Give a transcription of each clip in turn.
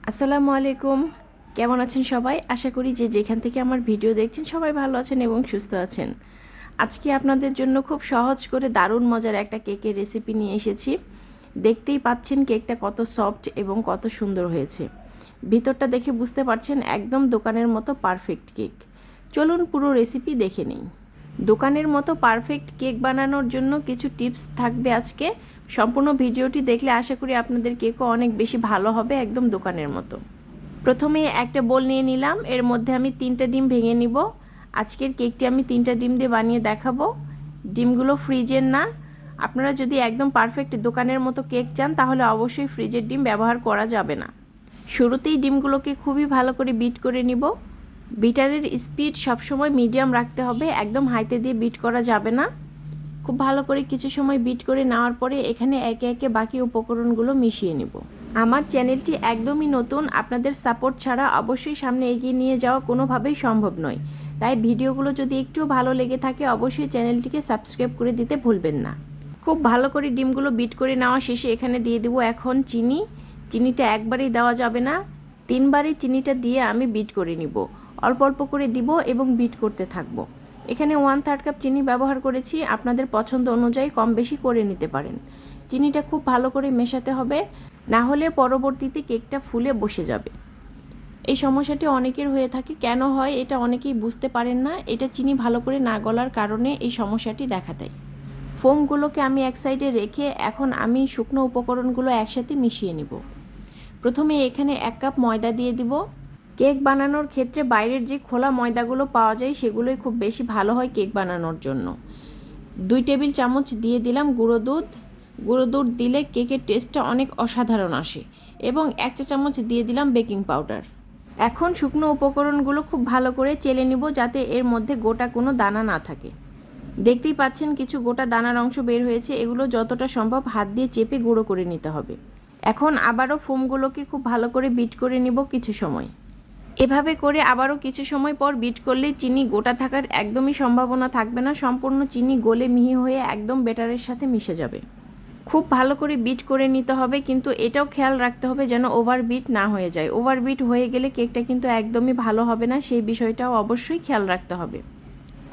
আসসালামু আলাইকুম। কেমন আছেন সবাই? আশা করি যে যেখান থেকে আমার ভিডিও দেখছেন সবাই ভালো আছেন এবং সুস্থ আছেন। আজকে আপনাদের জন্য খুব সহজ করে দারুণ মজার একটা কেকের রেসিপি নিয়ে এসেছি। দেখতেই পাচ্ছেন কেকটা কত সফট এবং কত সুন্দর হয়েছে। ভিতরটা দেখে বুঝতে পারছেন একদম দোকানের মতো পারফেক্ট কেক। চলুন পুরো রেসিপি দেখে নিই। দোকানের মতো পারফেক্ট কেক বানানোর জন্য কিছু টিপস থাকবে আজকে। সম্পূর্ণ ভিডিওটি দেখলে আশা করি আপনাদের কেকও অনেক বেশি ভালো হবে, একদম দোকানের মতো। প্রথমে একটা বোল নিয়ে নিলাম, এর মধ্যে আমি 3টা ডিম ভেঙে নিব। আজকের কেকটি আমি 3টা ডিম দিয়ে বানিয়ে দেখাবো। ডিমগুলো ফ্রিজের না। আপনারা যদি একদম পারফেক্ট দোকানের মতো কেক চান তাহলে অবশ্যই ফ্রিজের ডিম ব্যবহার করা যাবে না। শুরুতেই ডিমগুলোকে খুবই ভালো করে বিট করে নিব। বিটারের স্পিড সবসময় মিডিয়াম রাখতে হবে, একদম হাইতে দিয়ে বিট করা যাবে না। খুব ভালো করে কিছু সময় বিট করে নেওয়ার পরে এখানে একে একে বাকি উপকরণগুলো মিশিয়ে নিব। আমার চ্যানেলটি একদমই নতুন, আপনাদের সাপোর্ট ছাড়া অবশ্যই সামনে এগিয়ে নিয়ে যাওয়া কোনোভাবেই সম্ভব নয়। তাই ভিডিওগুলো যদি একটু ভালো লেগে থাকে অবশ্যই চ্যানেলটিকে সাবস্ক্রাইব করে দিতে ভুলবেন না। খুব ভালো করে ডিমগুলো বিট করে নেওয়া শেষে এখানে দিয়ে দেবো এখন চিনি। চিনিটা একবারেই দেওয়া যাবে না, 3বারই চিনিটা দিয়ে আমি বিট করে নিব। অল্প অল্প করে দিব এবং বিট করতে থাকবো। এখানে 1/3 কাপ চিনি ব্যবহার করেছি, আপনাদের পছন্দ অনুযায়ী কম বেশি করে নিতে পারেন। চিনিটা খুব ভালো করে মেশাতে হবে, না হলে পরবর্তীতে কেকটা ফুলে বসে যাবে। এই সমস্যাটি অনেকের হয়ে থাকে, কেন হয় এটা অনেকেই বুঝতে পারেন না। এটা চিনি ভালো করে না গলার কারণে এই সমস্যাটি দেখা দেয়। ফোমগুলোকে আমি এক সাইডে রেখে এখন আমি শুকনো উপকরণগুলো একসাথে মিশিয়ে নিব। প্রথমে এখানে 1 কাপ ময়দা দিয়ে দিব। কেক বানানোর ক্ষেত্রে বাইরের যে খোলা ময়দাগুলো পাওয়া যায় সেগুলোই খুব বেশি ভালো হয় কেক বানানোর জন্য। 2 টেবিল চামচ দিয়ে দিলাম গুঁড়ো দুধ। গুঁড়ো দুধ দিলে কেকের টেস্টটা অনেক অসাধারণ আসে। এবং 1 চা চামচ দিয়ে দিলাম বেকিং পাউডার। এখন শুকনো উপকরণগুলো খুব ভালো করে চেলে নিব যাতে এর মধ্যে গোটা কোনো দানা না থাকে। দেখতেই পাচ্ছেন কিছু গোটা দানার অংশ বের হয়েছে, এগুলো যতটা সম্ভব হাত দিয়ে চেপে গুঁড়ো করে নিতে হবে। এখন আবারও ফোমগুলোকে খুব ভালো করে বিট করে নিব কিছু সময়। এভাবে করে আবারও কিছু সময় পর বিট করলে চিনি গোটা থাকার একদমই সম্ভাবনা থাকবে না, সম্পূর্ণ চিনি গলে মিহি হয়ে একদম ব্যাটারের সাথে মিশে যাবে। খুব ভালো করে বিট করে নিতে হবে, কিন্তু এটাও খেয়াল রাখতে হবে যেন ওভার বিট না হয়ে যায়। ওভার বিট হয়ে গেলে কেকটা কিন্তু একদমই ভালো হবে না, সেই বিষয়টাও অবশ্যই খেয়াল রাখতে হবে।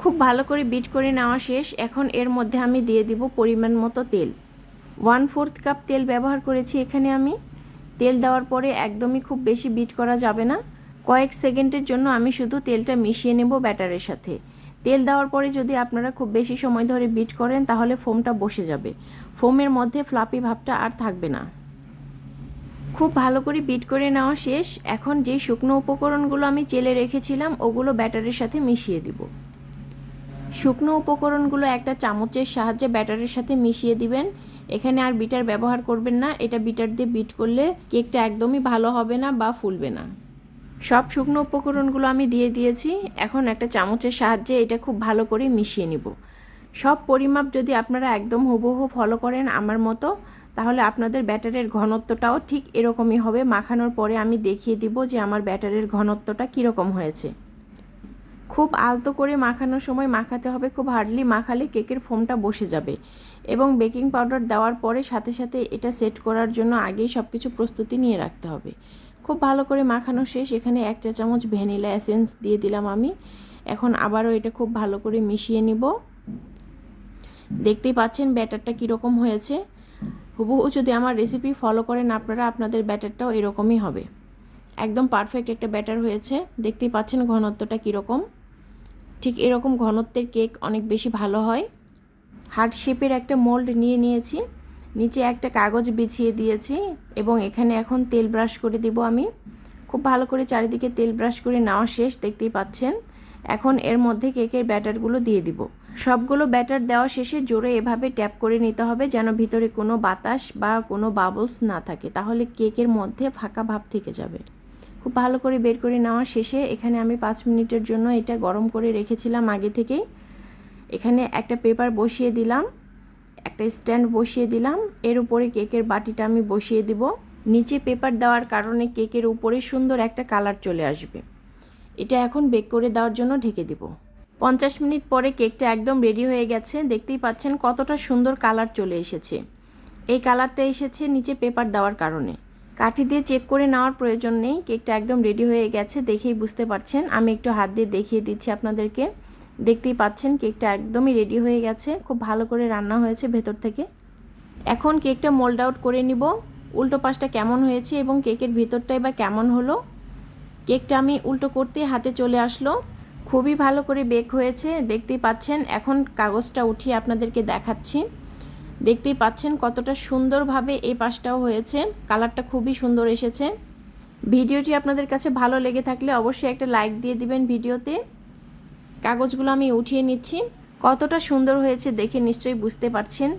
খুব ভালো করে বিট করে নেওয়া শেষ। এখন এর মধ্যে আমি দিয়ে দিব পরিমাণ মতো তেল। 1/4 কাপ তেল ব্যবহার করেছি এখানে আমি। তেল দেওয়ার পরে একদমই খুব বেশি বিট করা যাবে না, কয়েক সেকেন্ডের জন্য আমি শুধু তেলটা মিশিয়ে নেব ব্যাটারের সাথে। তেল দেওয়ার পরে যদি আপনারা খুব বেশি সময় ধরে বিট করেন তাহলে ফোমটা বসে যাবে, ফোমের মধ্যে ফ্লাপি ভাবটা আর থাকবে না। খুব ভালো করে বিট করে নেওয়া শেষ। এখন যে শুকনো উপকরণগুলো আমি চেলে রেখেছিলাম ওগুলো ব্যাটারের সাথে মিশিয়ে দিব। শুকনো উপকরণগুলো একটা চামচের সাহায্যে ব্যাটারের সাথে মিশিয়ে দিবেন। এখানে আর বিটার ব্যবহার করবেন না, এটা বিটার দিয়ে বিট করলে কেকটা একদমই ভালো হবে না বা ফুলবে না। সব শুকনো উপকরণগুলো আমি দিয়ে দিয়েছি, এখন একটা চামচের সাহায্যে এটা খুব ভালো করে মিশিয়ে নিব। সব পরিমাপ যদি আপনারা একদম হুবহু ফলো করেন আমার মতো, তাহলে আপনাদের ব্যাটারের ঘনত্বটাও ঠিক এরকমই হবে। মাখানোর পরে আমি দেখিয়ে দিব যে আমার ব্যাটারের ঘনত্বটা কীরকম হয়েছে। খুব আলতো করে মাখানোর সময় মাখাতে হবে, খুব হার্ডলি মাখালে কেকের ফোমটা বসে যাবে। এবং বেকিং পাউডার দেওয়ার পরে সাথে সাথে এটা সেট করার জন্য আগেই সব কিছু প্রস্তুতি নিয়ে রাখতে হবে। খুব ভালো করে মাখানো শেষ। এখানে 1 চা চামচ ভ্যানিলা এসেন্স দিয়ে দিলাম আমি। এখন আবারও এটা খুব ভালো করে মিশিয়ে নিব। দেখতেই পাচ্ছেন ব্যাটারটা কীরকম হয়েছে। হুবহু যদি আমার রেসিপি ফলো করেন আপনারা, আপনাদের ব্যাটারটাও এরকমই হবে। একদম পারফেক্ট একটা ব্যাটার হয়েছে। দেখতেই পাচ্ছেন ঘনত্বটা কীরকম। ঠিক এরকম ঘনত্বের কেক অনেক বেশি ভালো হয়। হার্ট শেপের একটা মোল্ড নিয়ে নিয়েছি, নিচে একটা কাগজ বিছিয়ে দিয়েছি এবং এখানে এখন তেল ব্রাশ করে দিব আমি। খুব ভালো করে চারিদিকে তেল ব্রাশ করে নেওয়া শেষ, দেখতেই পাচ্ছেন। এখন এর মধ্যে কেকের ব্যাটারগুলো দিয়ে দিব। সবগুলো ব্যাটার দেওয়া শেষে জোরে এভাবে ট্যাপ করে নিতে হবে যেন ভিতরে কোনো বাতাস বা কোনো বাবলস না থাকে, তাহলে কেকের মধ্যে ফাঁকা ভাব থেকে যাবে। খুব ভালো করে বের করে নেওয়া শেষে এখানে আমি 5 মিনিটের জন্য এটা গরম করে রেখেছিলাম আগে থেকেই। এখানে একটা পেপার বসিয়ে দিলাম, একটা স্ট্যান্ড বসিয়ে দিলাম, এর উপরে কেকের বাটিটা আমি বসিয়ে দিব। নিচে পেপার দেওয়ার কারণে কেকের উপরে সুন্দর একটা কালার চলে আসবে। এটা এখন বেক করে দেওয়ার জন্য ঢেকে দিব। 50 মিনিট পরে কেকটা একদম রেডি হয়ে গেছে। দেখতেই পাচ্ছেন কতটা সুন্দর কালার চলে এসেছে। এই কালারটা এসেছে নিচে পেপার দেওয়ার কারণে। কাঠি দিয়ে চেক করে নেওয়ার প্রয়োজন নেই, কেকটা একদম রেডি হয়ে গেছে, দেখেই বুঝতে পারছেন। আমি একটু হাত দিয়ে দেখিয়ে দিচ্ছি আপনাদেরকে। দেখতেই পাচ্ছেন কেকটা একদমই রেডি হয়ে গেছে, খুব ভালো করে রান্না হয়েছে ভেতর থেকে। এখন কেকটা মোল্ড আউট করে নিব। উল্টো পাশটা কেমন হয়েছে এবং কেকের ভিতরটাই বা কেমন হলো। কেকটা আমি উল্টো করতেই হাতে চলে আসলো। খুবই ভালো করে বেক হয়েছে, দেখতেই পাচ্ছেন। এখন কাগজটা উঠিয়ে আপনাদেরকে দেখাচ্ছি। দেখতেই পাচ্ছেন কতটা সুন্দরভাবে এই পাশটাও হয়েছে, কালারটা খুবই সুন্দর এসেছে। ভিডিওটি আপনাদের কাছে ভালো লেগে থাকলে অবশ্যই একটা লাইক দিয়ে দিবেন ভিডিওতে। কাগজগুলো আমি উঠিয়ে নিচ্ছি। কতটা সুন্দর হয়েছে দেখে নিশ্চয়ই বুঝতে পারছেন।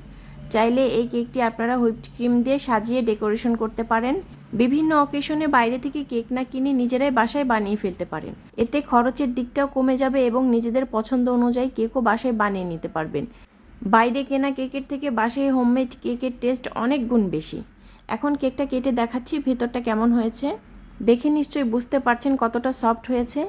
চাইলে এই কেকটি আপনারা হুইপড ক্রিম দিয়ে সাজিয়ে ডেকোরেশন করতে পারেন। বিভিন্ন অকেশনে বাইরে থেকে কেক না কিনে নিজেরাই বাসায় বানিয়ে ফেলতে পারেন। এতে খরচের দিকটাও কমে যাবে এবং নিজেদের পছন্দ অনুযায়ী কেকও বাসায় বানিয়ে নিতে পারবেন। বাইরে কেনা কেকের থেকে বাসায় হোমমেড কেকের টেস্ট অনেক গুণ বেশি। এখন কেকটা কেটে দেখাচ্ছি ভেতরটা কেমন হয়েছে। দেখে নিশ্চয়ই বুঝতে পারছেন কতটা সফট হয়েছে।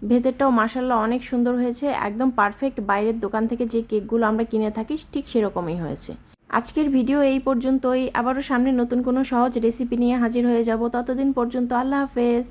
ভেতরটাও মাশাআল্লাহ অনেক সুন্দর হয়েছে, একদম পারফেক্ট বাইরের দোকান থেকে যে কেকগুলো আমরা কিনে থাকি ঠিক সেরকমই হয়েছে। আজকের ভিডিও এই পর্যন্তই। আবারও সামনে নতুন কোনো সহজ রেসিপি নিয়ে হাজির হয়ে যাব। ততদিন পর্যন্ত আল্লাহ হাফেজ।